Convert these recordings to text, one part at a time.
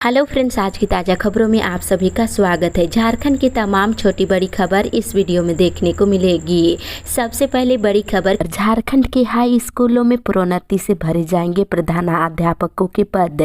Hello friends, आज की ताज़ा खबरों में आप सभी का स्वागत है। झारखंड की तमाम छोटी बड़ी खबर इस वीडियो में देखने को मिलेगी। सबसे पहले बड़ी खबर, झारखंड के हाई स्कूलों में प्रोन्नति से भरे जाएंगे प्रधानाध्यापकों के पद।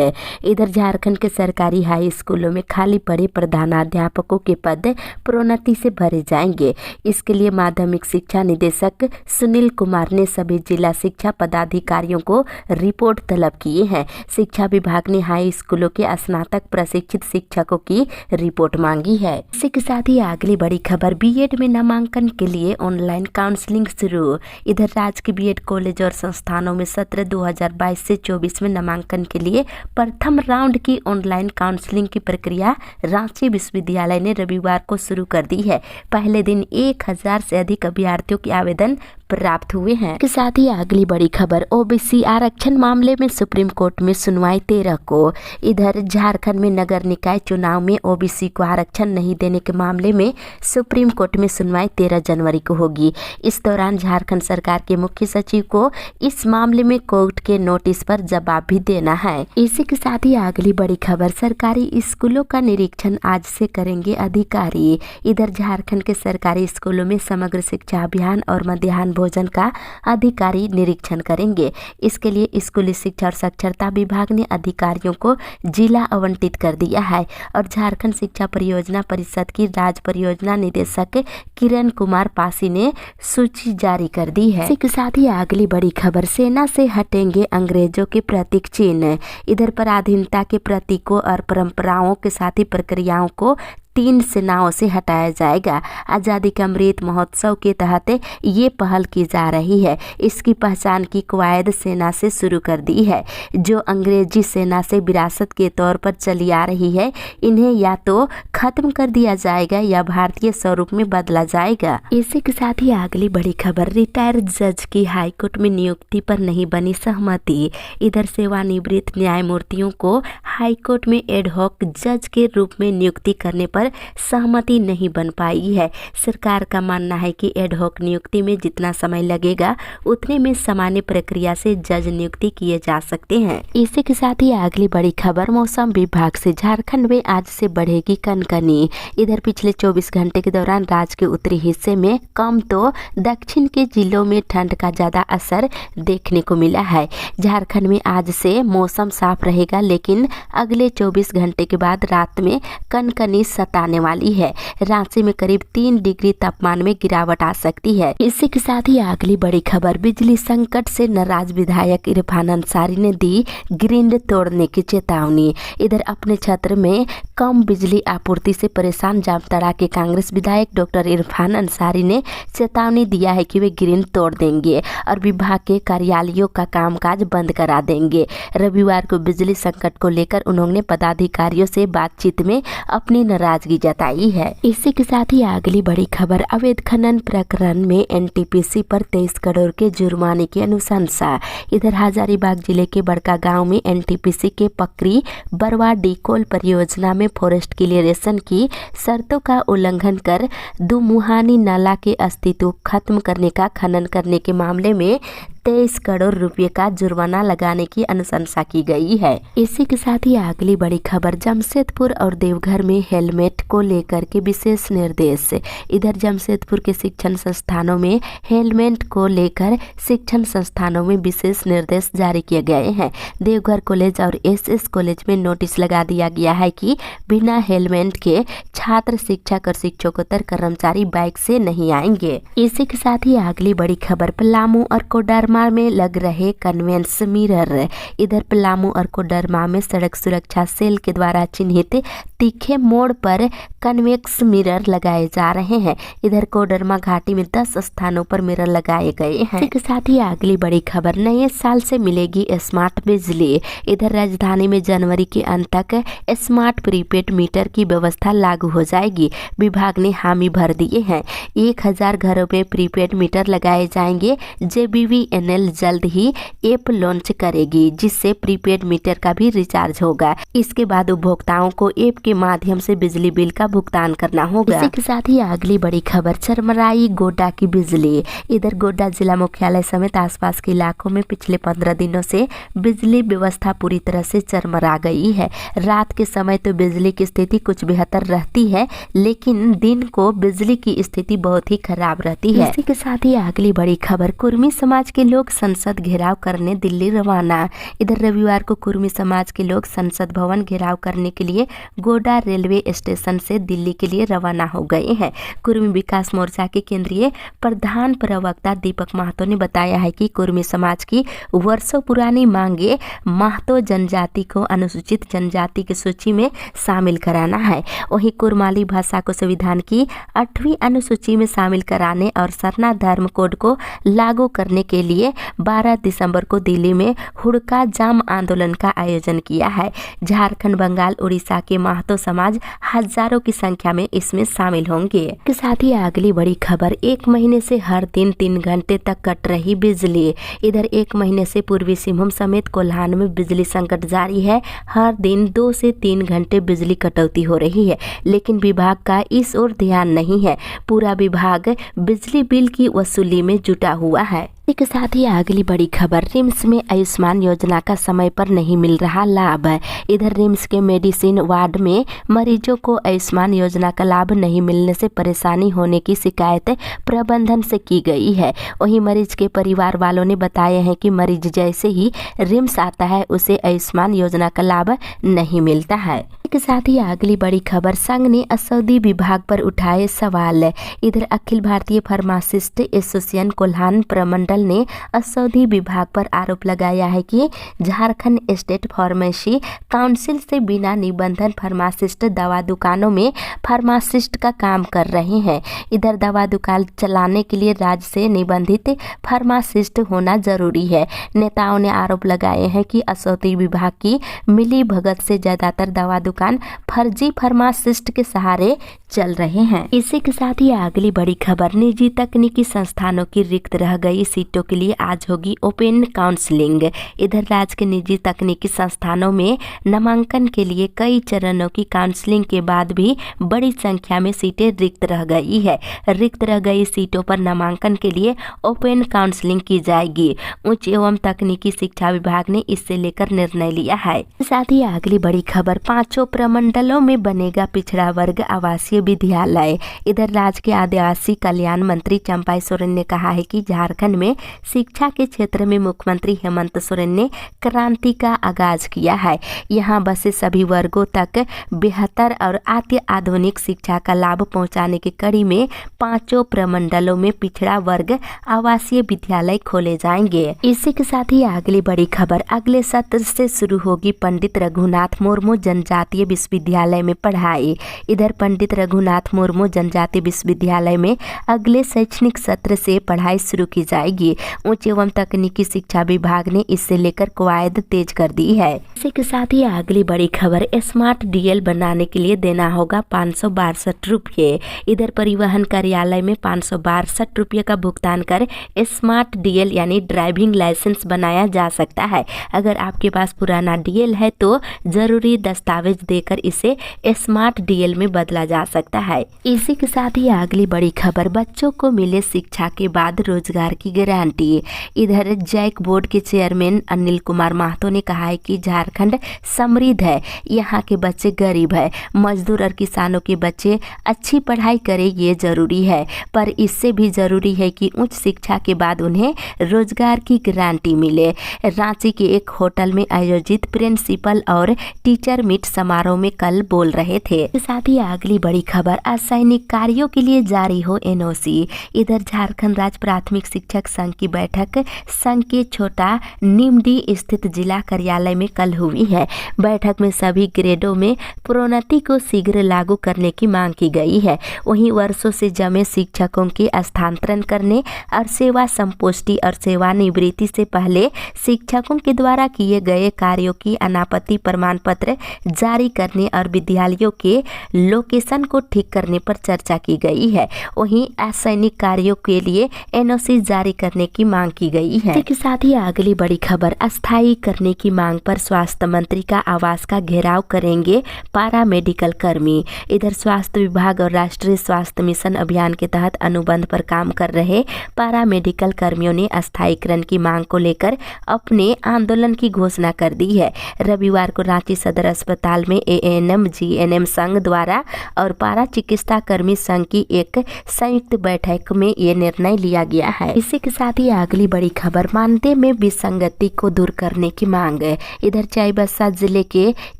इधर झारखंड के सरकारी हाई स्कूलों में खाली पड़े प्रधानाध्यापकों के पद प्रोन्नति से भरे जाएंगे। इसके लिए माध्यमिक शिक्षा निदेशक सुनील कुमार ने सभी जिला शिक्षा पदाधिकारियों को रिपोर्ट तलब किए हैं। शिक्षा विभाग ने हाई स्कूलों के स्नातक प्रशिक्षित शिक्षकों की रिपोर्ट मांगी है। इसी के साथ ही अगली बड़ी खबर, बीएड में नामांकन के लिए ऑनलाइन काउंसलिंग शुरू। इधर राज्य के बीएड कॉलेज और संस्थानों में सत्र 2022 से 24 में नामांकन के लिए प्रथम राउंड की ऑनलाइन काउंसलिंग की प्रक्रिया रांची विश्वविद्यालय ने रविवार को शुरू कर दी है। पहले दिन 1000 से अधिक अभ्यर्थियों के आवेदन प्राप्त हुए हैं। के साथ ही अगली बड़ी खबर, ओबीसी आरक्षण मामले में सुप्रीम कोर्ट में सुनवाई 13 को। इधर झारखंड में नगर निकाय चुनाव में ओबीसी को आरक्षण नहीं देने के मामले में सुप्रीम कोर्ट में सुनवाई 13 जनवरी को होगी। इस दौरान झारखंड सरकार के मुख्य सचिव को इस मामले में कोर्ट के नोटिस पर जवाब भी देना है। इसी के साथ ही अगली बड़ी खबर, सरकारी स्कूलों का निरीक्षण आज से करेंगे अधिकारी। इधर झारखंड के सरकारी स्कूलों में समग्र शिक्षा अभियान और मध्याह्न भोजन का अधिकारी निरीक्षण करेंगे। इसके लिए स्कूली शिक्षा और साक्षरता विभाग ने अधिकारियों को जिला आवंटित कर दिया है और झारखंड शिक्षा परियोजना परिषद की राज्य परियोजना निदेशक किरण कुमार पासी ने सूची जारी कर दी है। इसी के साथ ही अगली बड़ी खबर, सेना से हटेंगे अंग्रेजों के प्रतीक चिन्ह। इधर पराधीनता के प्रतीकों और परंपराओं के साथ ही प्रक्रियाओं को 3 सेनाओं से हटाया जाएगा। आज़ादी का अमृत महोत्सव के तहत ये पहल की जा रही है। इसकी पहचान की कवायद सेना से शुरू कर दी है। जो अंग्रेजी सेना से विरासत के तौर पर चली आ रही है, इन्हें या तो खत्म कर दिया जाएगा या भारतीय स्वरूप में बदला जाएगा। इसी के साथ ही अगली बड़ी खबर, रिटायर्ड जज की हाईकोर्ट में नियुक्ति पर नहीं बनी सहमति। इधर सेवानिवृत्त न्यायमूर्तियों को हाईकोर्ट में एडहॉक जज के रूप में नियुक्ति करने पर सहमति नहीं बन पाई है। सरकार का मानना है कि एडहॉक नियुक्ति में जितना समय लगेगा उतने में सामान्य प्रक्रिया से जज नियुक्ति किए जा सकते हैं। इसी के साथ ही अगली बड़ी खबर, मौसम विभाग से झारखंड में आज से बढ़ेगी कनकनी। इधर पिछले 24 घंटे के दौरान राज्य के उत्तरी हिस्से में कम तो दक्षिण के जिलों में ठंड का ज्यादा असर देखने को मिला है। झारखंड में आज से मौसम साफ रहेगा, लेकिन अगले 24 घंटे के बाद रात में कनकनी आने वाली है। रांची में करीब 3 डिग्री तापमान में गिरावट आ सकती है। इसी के साथ ही अगली बड़ी खबर, बिजली संकट से नाराज विधायक इरफान अंसारी ने दी ग्रिड तोड़ने की चेतावनी। इधर अपने क्षेत्र में कम बिजली आपूर्ति से परेशान जामताड़ा के कांग्रेस विधायक डॉक्टर इरफान अंसारी ने चेतावनी दिया है कि वे ग्रिड तोड़ देंगे और विभाग के कार्यालयों का कामकाज बंद करा देंगे। रविवार को बिजली संकट को लेकर उन्होंने पदाधिकारियों से बातचीत में अपनी नाराजगी जताई है। इसी के साथ ही अगली बड़ी खबर, अवैध खनन प्रकरण में एनटीपीसी पर 23 करोड़ के जुर्माने की अनुशंसा। इधर हजारीबाग जिले के बड़का गांव में एनटीपीसी के पकरी बरवा डीकोल परियोजना में फॉरेस्ट क्लियरेशन की शर्तों का उल्लंघन कर दुमुहानी नाला के अस्तित्व खत्म करने का खनन करने के मामले में 23 करोड़ रुपए का जुर्माना लगाने की अनुशंसा की गई है। इसी के साथ ही अगली बड़ी खबर, जमशेदपुर और देवघर में हेलमेट को लेकर के विशेष निर्देश। इधर जमशेदपुर के शिक्षण संस्थानों में हेलमेट को लेकर शिक्षण संस्थानों में विशेष निर्देश जारी किए गए हैं। देवघर कॉलेज और एसएस कॉलेज में नोटिस लगा दिया गया है कि बिना हेलमेट के छात्र, शिक्षक और शिक्षकोत्तर कर्मचारी बाइक से नहीं आएंगे। इसी के साथ ही अगली बड़ी खबर, पलामू और कोडरमा में लग रहे कन्वेंस मिरर। इधर पलामू और कोडरमा में सड़क सुरक्षा सेल के द्वारा चिन्हित तीखे मोड़ पर कन्वेक्स मिरर लगाए जा रहे हैं। इधर कोडरमा घाटी में 10 स्थानों पर मिरर लगाए गए हैं। इसके साथ ही अगली बड़ी खबर, नए साल से मिलेगी स्मार्ट बिजली। इधर राजधानी में जनवरी के अंत तक स्मार्ट प्रीपेड मीटर की व्यवस्था लागू हो जाएगी। विभाग ने हामी भर दिए हैं। 1000 घरों में प्रीपेड मीटर लगाए जाएंगे। जेबीवीएनएल जल्द ही ऐप लॉन्च करेगी, जिससे प्रीपेड मीटर का भी रिचार्ज होगा। इसके बाद उपभोक्ताओं को ऐप के माध्यम से बिजली बिल का भुगतान करना होगा। इसी के साथ ही अगली बड़ी खबर, चरमराई गोड्डा की बिजली। इधर गोड्डा जिला मुख्यालय समेत आसपास के इलाकों में पिछले 15 दिनों से बिजली व्यवस्था पूरी तरह से चरमरा गई है। रात के समय तो बिजली की स्थिति कुछ बेहतर रहती है, लेकिन दिन को बिजली की स्थिति बहुत ही खराब रहती है। इसी के साथ ही अगली बड़ी खबर, कुर्मी समाज के लोग संसद घेराव करने दिल्ली रवाना। इधर रविवार को कुर्मी समाज के लोग संसद भवन घेराव करने के लिए गोड्डा रेलवे स्टेशन से दिल्ली के लिए रवाना हो गए हैं। कुर्मी विकास मोर्चा के केंद्रीय प्रधान प्रवक्ता दीपक महतो ने बताया है कि कुर्मी समाज की वर्षों पुरानी मांगे महतो जनजाति को अनुसूचित जनजाति की सूची में शामिल कराना है। वहीं कुरमाली भाषा को संविधान की 8वीं अनुसूची में शामिल कराने और सरना धर्म कोड को लागू करने के लिए 12 दिसंबर को दिल्ली में हुड़का जाम आंदोलन का आयोजन किया है। झारखंड, बंगाल, उड़ीसा के महतो समाज हजारों की संख्या में इसमें शामिल होंगे। के साथ ही अगली बड़ी खबर, 1 महीने से हर दिन 3 घंटे तक कट रही बिजली। इधर 1 महीने से पूर्वी सिंहभूम समेत कोल्हान में बिजली संकट जारी है। हर दिन 2 से 3 घंटे बिजली कटौती हो रही है, लेकिन विभाग का इस ओर ध्यान नहीं है। पूरा विभाग बिजली बिल की वसूली में जुटा हुआ है। इसके साथ ही अगली बड़ी खबर, रिम्स में आयुष्मान योजना का समय पर नहीं मिल रहा लाभ। इधर रिम्स के मेडिसिन वार्ड में मरीजों को आयुष्मान योजना का लाभ नहीं मिलने से परेशानी होने की शिकायत प्रबंधन से की गई है। वहीं मरीज के परिवार वालों ने बताया है कि मरीज जैसे ही रिम्स आता है उसे आयुष्मान योजना का लाभ नहीं मिलता है। के साथ ही अगली बड़ी खबर, संघ ने औषधि विभाग पर उठाए सवाल। इधर अखिल भारतीय फार्मासिस्ट एसोसिएशन कोल्हान प्रमंडल ने औषधि विभाग पर आरोप लगाया है कि झारखंड स्टेट फार्मेसी काउंसिल से बिना निबंधन फार्मासिस्ट दवा दुकानों में फार्मासिस्ट का काम कर रहे हैं। इधर दवा दुकान चलाने के लिए राज्य से निबंधित फार्मासिस्ट होना जरूरी है। नेताओं ने आरोप लगाए हैं कि औषधि विभाग की मिली भगत से ज्यादातर दवा दुकान फर्जी फार्मासिस्ट के सहारे चल रहे हैं। इसी के साथ ही अगली बड़ी खबर, निजी तकनीकी संस्थानों की रिक्त रह गई सीटों के लिए आज होगी ओपन काउंसलिंग। इधर राज्य के निजी तकनीकी संस्थानों में नामांकन के लिए कई चरणों की काउंसलिंग के बाद भी बड़ी संख्या में सीटें रिक्त रह गई है। रिक्त रह गई सीटों पर नामांकन के लिए ओपन काउंसलिंग की जाएगी। उच्च एवं तकनीकी शिक्षा विभाग ने इससे लेकर निर्णय लिया है। साथ ही अगली बड़ी खबर, 5 प्रमंडलों में बनेगा पिछड़ा वर्ग आवासीय विद्यालय। इधर राज्य के आदिवासी कल्याण मंत्री चंपाई सोरेन ने कहा है कि झारखंड में शिक्षा के क्षेत्र में मुख्यमंत्री हेमंत सोरेन ने क्रांति का आगाज किया है। यहाँ बसे सभी वर्गों तक बेहतर और अत्याधुनिक शिक्षा का लाभ पहुँचाने की कड़ी में 5 प्रमंडलों में पिछड़ा वर्ग आवासीय विद्यालय खोले जाएंगे। इसी के साथ ही अगली बड़ी खबर, अगले सत्र से शुरू होगी पंडित रघुनाथ मुर्मू जनजातीय विश्वविद्यालय में पढ़ाई। इधर पंडित रघुनाथ मुर्मू जनजातीय विश्वविद्यालय में अगले शैक्षणिक सत्र से पढ़ाई शुरू की जाएगी। उच्च एवं तकनीकी शिक्षा विभाग ने इससे लेकर कवायद तेज कर दी है। इसी के साथ ही अगली बड़ी खबर, स्मार्ट डीएल बनाने के लिए देना होगा 562 रुपये। इधर परिवहन कार्यालय में 562 रुपये का भुगतान कर स्मार्ट डीएल यानी ड्राइविंग लाइसेंस बनाया जा सकता है। अगर आपके पास पुराना डीएल है तो जरूरी दस्तावेज देकर इसे स्मार्ट डीएल में बदला जा सकता है। इसी के साथ ही अगली बड़ी खबर, बच्चों को मिले शिक्षा के बाद रोजगार की गारंटी। इधर जैक बोर्ड के चेयरमैन अनिल कुमार महतो ने कहा है कि झारखंड समृद्ध है, यहाँ के बच्चे गरीब है, मजदूर और किसानों के बच्चे अच्छी पढ़ाई करें ये जरूरी है, पर इससे भी जरूरी है कि उच्च शिक्षा के बाद उन्हें रोजगार की गारंटी मिले। रांची के एक होटल में आयोजित प्रिंसिपल और टीचर मीट समारोह में कल बोल रहे थे। साथ ही अगली बड़ी खबर, असैनिक कार्यों के लिए जारी हो एनओसी। इधर झारखंड राज्य प्राथमिक शिक्षक संघ की बैठक संघ के छोटा निमडी स्थित जिला कार्यालय में कल हुई है। बैठक में सभी ग्रेडों में प्रोन्नति को शीघ्र लागू करने की मांग की गई है। वहीं वर्षों से जमे शिक्षकों के स्थानांतरण करने और सेवा संपुष्टि और सेवानिवृत्ति से पहले शिक्षकों के द्वारा किए गए कार्यों की अनापत्ति प्रमाण पत्र जारी करने और विद्यालयों के लोकेशन को ठीक करने पर चर्चा की गई है। वहीं असैनिक कार्यों के लिए एनओसी जारी करने की मांग की गई है। इसके साथ ही अगली बड़ी खबर, अस्थायी करने की मांग पर स्वास्थ्य मंत्री का आवास का घेराव करेंगे पारा मेडिकल कर्मी। इधर स्वास्थ्य विभाग और राष्ट्रीय स्वास्थ्य मिशन अभियान के तहत अनुबंध पर काम कर रहे पारा मेडिकल कर्मियों ने अस्थायीकरण की मांग को लेकर अपने आंदोलन की घोषणा कर दी है। रविवार को रांची सदर अस्पताल में एएनएम जीएनएम संघ द्वारा और पारा चिकित्सा कर्मी संघ की एक संयुक्त बैठक में ये निर्णय लिया गया है। इसी के साथ ही अगली बड़ी खबर, मानदेय में विसंगति को दूर करने की मांग है। इधर चाईबासा जिले के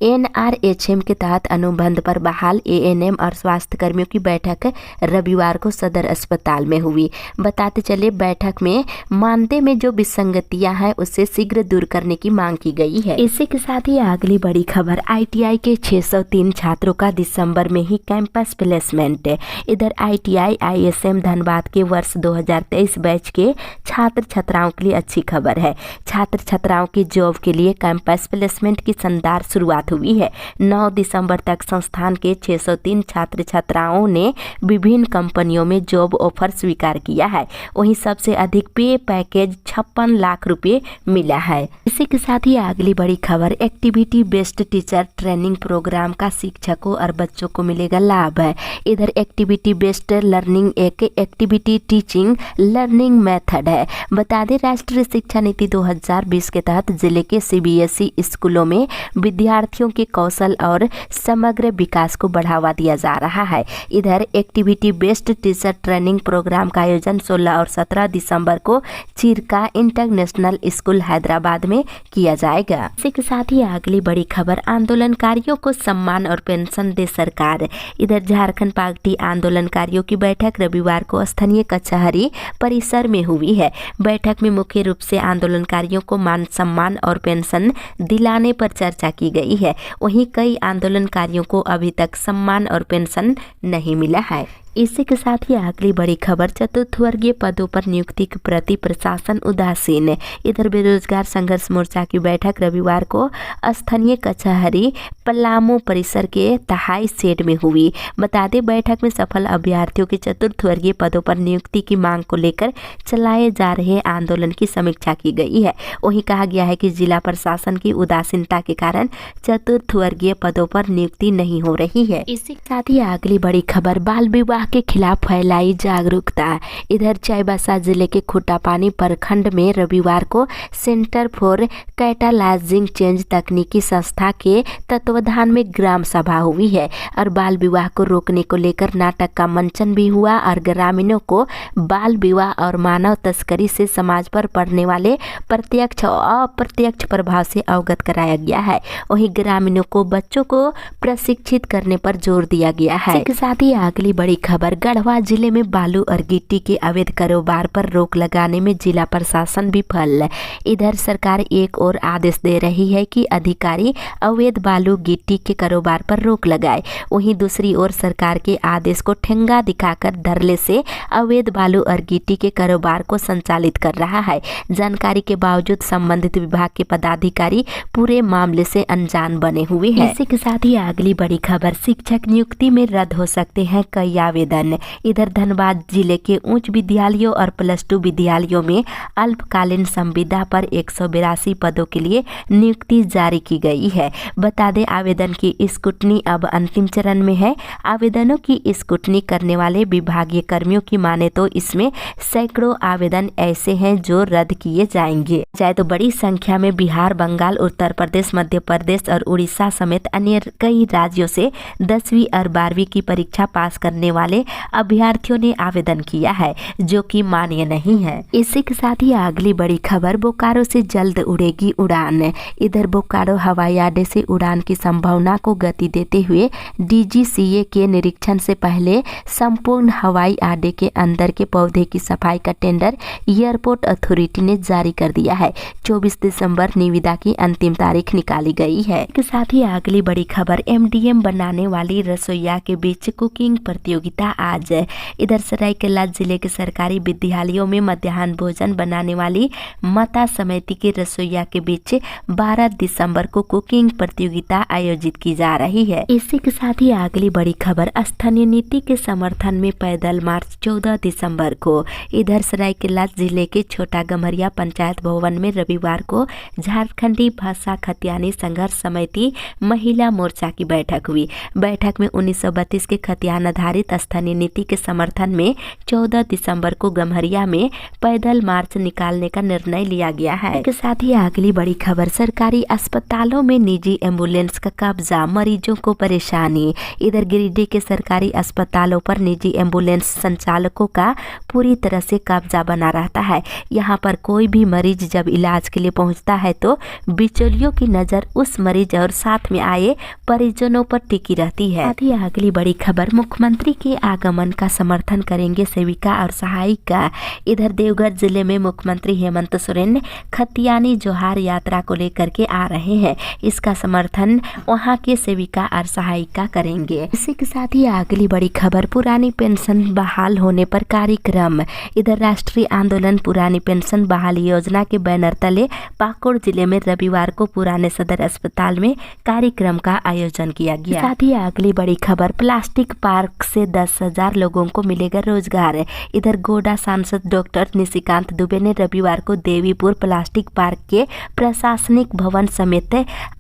एनआरएचएम के तहत अनुबंध पर बहाल एएनएम और स्वास्थ्य कर्मियों की बैठक रविवार को सदर अस्पताल में हुई। बताते चले बैठक में मानदेय में जो विसंगतियां हैं उसे शीघ्र दूर करने की मांग की गई है। इसी के साथ ही अगली बड़ी खबर, आईटीआई के 603 छात्रों का दिसंबर में ही कैंपस प्लेसमेंट। इधर आईटीआई आईएसएम धनबाद के वर्ष 2023 बैच के छात्र छात्राओं के लिए अच्छी खबर है। छात्र छात्राओं की जॉब के लिए कैंपस प्लेसमेंट की शानदार शुरुआत हुई है। 9 दिसंबर तक संस्थान के 603 छात्र छात्राओं ने विभिन्न कंपनियों में जॉब ऑफर स्वीकार किया है। वहीं सबसे अधिक पे पैकेज 56 लाख रुपए मिला है। इसी के साथ ही अगली बड़ी खबर, activity based teacher training program का शिक्षकों और बच्चों को मिलेगा लाभ है। इधर एक्टिविटी बेस्ड लर्निंग एक एक्टिविटी टीचिंग लर्निंग मेथड है। बता दें, राष्ट्रीय शिक्षा नीति 2020 के तहत जिले के सीबीएसई स्कूलों में विद्यार्थियों के कौशल और समग्र विकास को बढ़ावा दिया जा रहा है। इधर activity based teacher training program का आयोजन 16 और 17 दिसंबर को चिरका इंटरनेशनल स्कूल हैदराबाद में किया जाएगा। इसी के साथ ही अगली बड़ी खबर, आंदोलनकारियों को सम्मान और पेंशन दे सरकार। इधर झारखंड पार्टी आंदोलनकारियों की बैठक रविवार को स्थानीय कचहरी परिसर में हुई है। बैठक में मुख्य रूप से आंदोलनकारियों को मान सम्मान और पेंशन दिलाने पर चर्चा की गई है। वहीं कई आंदोलनकारियों को अभी तक सम्मान और पेंशन नहीं मिला है। इसी के साथ ही अगली बड़ी खबर, चतुर्थ वर्गीय पदों पर नियुक्ति के प्रति प्रशासन उदासीन। इधर बेरोजगार संघर्ष मोर्चा की बैठक रविवार को स्थानीय कचहरी पलामू परिसर के तहाई शेड में हुई। बता दें, बैठक में सफल अभ्यर्थियों के चतुर्थ वर्गीय पदों पर नियुक्ति की मांग को लेकर चलाए जा रहे आंदोलन की समीक्षा की गई है। वहीं कहा गया है कि जिला प्रशासन की उदासीनता के कारण चतुर्थ वर्गीय पदों पर नियुक्ति नहीं हो रही है। इसी के साथ ही अगली बड़ी खबर, बाल विवाह के खिलाफ फैलाई जागरूकता। इधर चाईबासा जिले के खुटापानी प्रखंड में रविवार को सेंटर फॉर कैटालाइजिंग चेंज तकनीकी संस्था के तत्वाधान में ग्राम सभा हुई है और बाल विवाह को रोकने को लेकर नाटक का मंचन भी हुआ और ग्रामीणों को बाल विवाह और मानव तस्करी से समाज पर पड़ने वाले प्रत्यक्ष और अप्रत्यक्ष प्रभाव से अवगत कराया गया है। वहीं ग्रामीणों को बच्चों को प्रशिक्षित करने पर जोर दिया गया है। इसके साथ ही अगली बड़ी खबर, गढ़वा जिले में बालू और गिट्टी के अवैध कारोबार पर रोक लगाने में जिला प्रशासन विफल। इधर सरकार एक और आदेश दे रही है कि अधिकारी अवैध बालू गिट्टी के कारोबार पर रोक लगाए। वहीं दूसरी ओर सरकार के आदेश को ठेंगा दिखाकर धरले से अवैध बालू और गिट्टी के कारोबार को संचालित कर रहा है। जानकारी के बावजूद संबंधित विभाग के पदाधिकारी पूरे मामले से अनजान बने हुए हैं। इसी के साथ ही अगली बड़ी खबर, शिक्षक नियुक्ति में रद्द हो सकते हैं कई आवेदन। इधर धनबाद जिले के उच्च विद्यालयों और +2 विद्यालयों में अल्पकालीन संविदा पर 182 पदों के लिए नियुक्ति जारी की गई है। बता दें, आवेदन की स्क्रूटनी अब अंतिम चरण में है। आवेदनों की स्क्रूटनी करने वाले विभागीय कर्मियों की माने तो इसमें सैकड़ों आवेदन ऐसे हैं जो रद्द किए जाएंगे। चाहे तो बड़ी संख्या में बिहार, बंगाल, उत्तर प्रदेश, मध्य प्रदेश और उड़ीसा समेत अन्य कई राज्यों से 10वीं और 12वीं की परीक्षा पास करने वाले अभ्यर्थियों ने आवेदन किया है, जो कि मान्य नहीं है। इसी के साथ ही अगली बड़ी खबर, बोकारो से जल्द उड़ेगी उड़ान। इधर बोकारो हवाई अड्डे से उड़ान की संभावना को गति देते हुए डीजीसीए के निरीक्षण से पहले संपूर्ण हवाई अड्डे के अंदर के पौधे की सफाई का टेंडर एयरपोर्ट अथॉरिटी ने जारी कर दिया है। 24 दिसंबर निविदा की अंतिम तारीख निकाली गई है। इसके साथ ही अगली बड़ी खबर, एमडीएम बनाने वाली रसोइया के बीच कुकिंग प्रतियोगिता प्रतियोगिता आज। इधर सरायकेला जिले के सरकारी विद्यालयों में मध्याह्न भोजन बनाने वाली माता समिति के रसोइया के बीच 12 दिसंबर को कुकिंग प्रतियोगिता आयोजित की जा रही है। इसी के साथ ही अगली बड़ी खबर, स्थानीय नीति के समर्थन में पैदल मार्च 14 दिसंबर को। इधर सरायकेला जिले के छोटा गम्हरिया पंचायत भवन में रविवार को झारखंडी भाषा खतियानी संघर्ष समिति महिला मोर्चा की बैठक हुई। बैठक में 1932 के खतियान आधारित स्थानीय नीति के समर्थन में 14 दिसंबर को गम्हरिया में पैदल मार्च निकालने का निर्णय लिया गया है। इसके साथ ही अगली बड़ी खबर, सरकारी अस्पतालों में निजी एम्बुलेंस का कब्जा, मरीजों को परेशानी। इधर गिरिडीह के सरकारी अस्पतालों पर निजी एम्बुलेंस संचालकों का पूरी तरह से कब्जा बना रहता है। यहाँ पर कोई भी मरीज जब इलाज के लिए पहुँचता है तो बिचौलियों की नज़र उस मरीज और साथ में आए परिजनों पर टिकी रहती है। साथ ही अगली बड़ी खबर, मुख्यमंत्री के आगमन का समर्थन करेंगे सेविका और सहायिका। इधर देवघर जिले में मुख्यमंत्री हेमंत सोरेन खतियानी जोहार यात्रा को लेकर के आ रहे हैं। इसका समर्थन वहां के सेविका और सहायिका करेंगे। इसी के साथ ही अगली बड़ी खबर, पुरानी पेंशन बहाल होने पर कार्यक्रम। इधर राष्ट्रीय आंदोलन पुरानी पेंशन बहाली योजना के बैनर तले पाकुड़ जिले में रविवार को पुराने सदर अस्पताल में कार्यक्रम का आयोजन किया गया। साथ ही अगली बड़ी खबर, प्लास्टिक पार्क से 10,000 लोगों को मिलेगा रोजगार। इधर गोडा सांसद डॉक्टर निशिकांत दुबे ने रविवार को देवीपुर प्लास्टिक पार्क के प्रशासनिक भवन समेत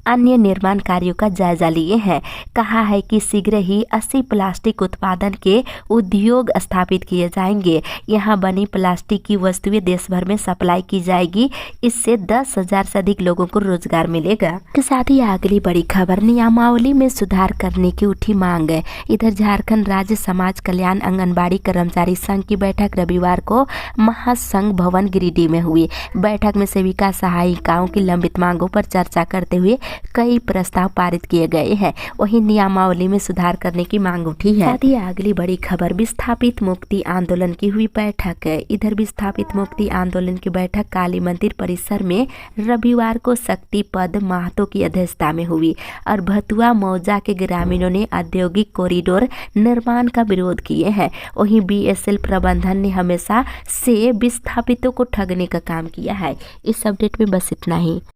अन्य निर्माण कार्यों का जायजा लिए हैं। कहा है कि शीघ्र ही 80 प्लास्टिक उत्पादन के उद्योग स्थापित किए जाएंगे। यहाँ बनी प्लास्टिक की वस्तुएं देश भर में सप्लाई की जाएगी। इससे 10,000 से अधिक लोगों को रोजगार मिलेगा। के साथ ही अगली बड़ी खबर, नियमावली में सुधार करने की उठी मांग। इधर झारखंड राज्य समाज कल्याण आंगनबाड़ी कर्मचारी संघ की बैठक रविवार को महासंघ भवन गिरिडीह में हुई। बैठक में सेविका सहायिकाओं की लंबित मांगों पर चर्चा करते हुए कई प्रस्ताव पारित किए गए हैं। वहीं नियमावली में सुधार करने की मांग उठी है। साथ ही अगली बड़ी खबर, विस्थापित मुक्ति आंदोलन की हुई बैठक। इधर विस्थापित मुक्ति आंदोलन की बैठक काली मंदिर परिसर में रविवार को शक्तिपद महतो की अध्यक्षता में हुई और भतुआ मौजा के ग्रामीणों ने औद्योगिक कॉरिडोर निर्माण का विरोध किए हैं। वहीं बीएसएल प्रबंधन ने हमेशा से विस्थापितों को ठगने का काम किया है। इस अपडेट में बस इतना ही।